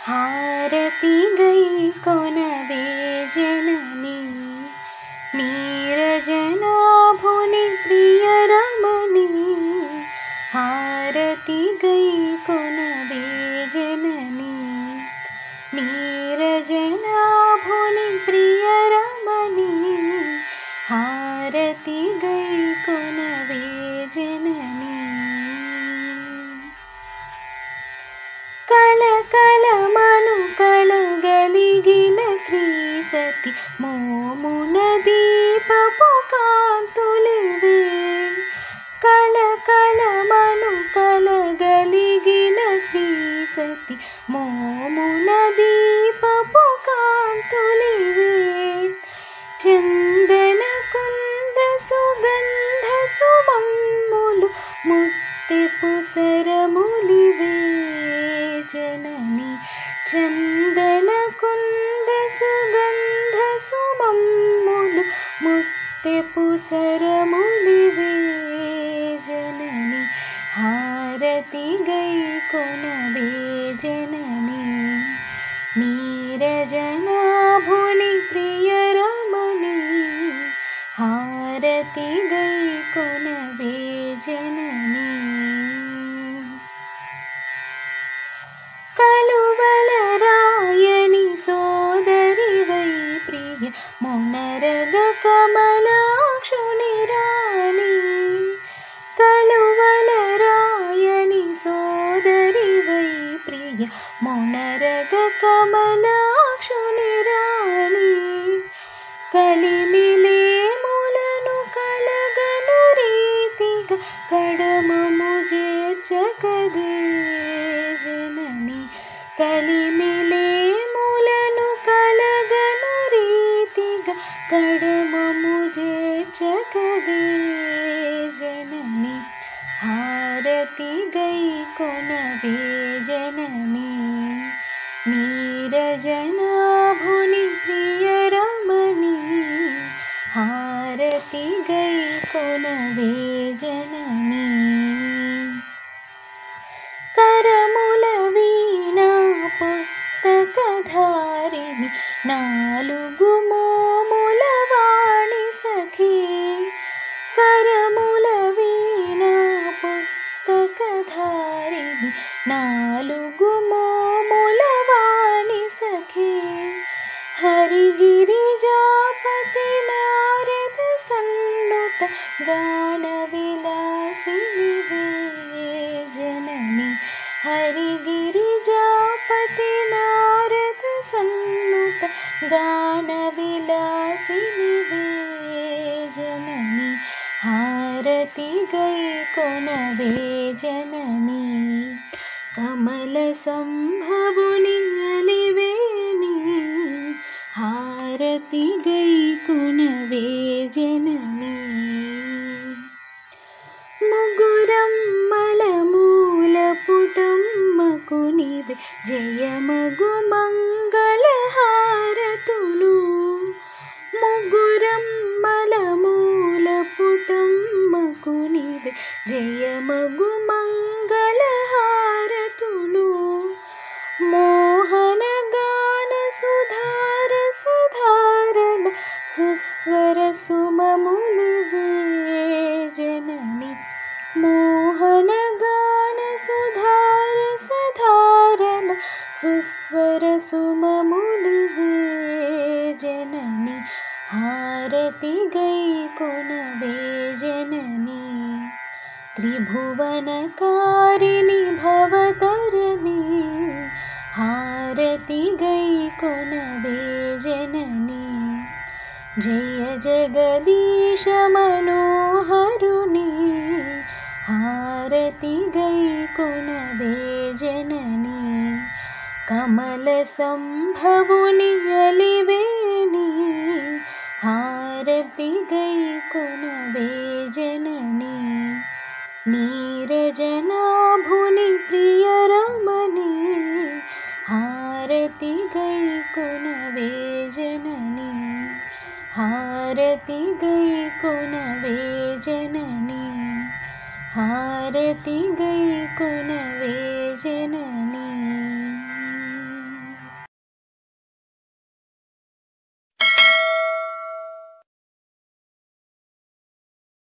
హారతి గైకొనవే జనని నీరజనాభుని ప్రియరమణి హారతి గైకొనవే జనని నీరజనాభుని ప్రియరమణి హారతి గైకొనవే జనని కలకలమను కలగలిగిన శ్రీ సతి మోమున దీపపు కాంతులివే కలకలమను కలగలిగిన శ్రీ సతి మోమున దీపపు కాంతులివే చందన కుంద సుగంధ సుమమ్ములు ముత్తిపు సరములివే జనని చందన కుంద సుగంధ సుమమ్ములు ముత్తిపు సరములివే జనని హారతి గైకొనవే జనని నీరజనాభుని ప్రియరమణి హారతి గైకొనవే జనని కలువల రాయని సోదరివై ప్రియ మొనరగ కమలాక్షుని రాణి కలువల రాయని సోదరివై ప్రియ మొనరగ కమలాక్షుని రాణి కలిమిలేములను కలగను రీతిగా కడమము చేర్చకదే జనని కలిమిలేములను కలగను రీతిగా కడమము చేర్చకదే జనని హారతి గైకొనవే జనని నీరజనాభుని ప్రియరమణి హారతి గైకొనవే జనని కరముల వీణా పుస్తకధారిణి నాలుగు మోముల వాణి సఖీ కరముల వీణా పుస్తకధారిణి నాలుగు మోముల వాణి సఖీ హరిగిరిజాపతి నారద సన్నుత గాన విలాసినివే జనని హరిగిరిజాపతి నారద సన్నుత గాన విలాసినివే జనని హారతి గైకొనవే జనని కమల సంభవుని అలివేణి హారతి గైకొనవే జనని ముగురమ్మల మూల పుటమ్మకు నీవే జయమగు మంగళ హారతులు ముగురమ్మల మూల పుటమ్మకు నీవే జయమగు మంగళ హారతులు మోహన గాన సుధార సుధారల సుస్వర సుమములివే జనని మోహన గాన సుధార సుధారల సుస్వర సుమములివే జనని హారతి గైకొనవే జనని త్రిభువనకారిణి భవతరణి హారతి గైకొనవే జనని జయ జగదీశ మనోహరుని హారతి గైకొనవే జనని కమల సంభవుని అలివేణి హారతి గైకొనవే జనని నీరజనాభుని ప్రియరమణి హారతి గైకొనవే జనని హారతి గైకొనవే జనని హారతి గైకొనవే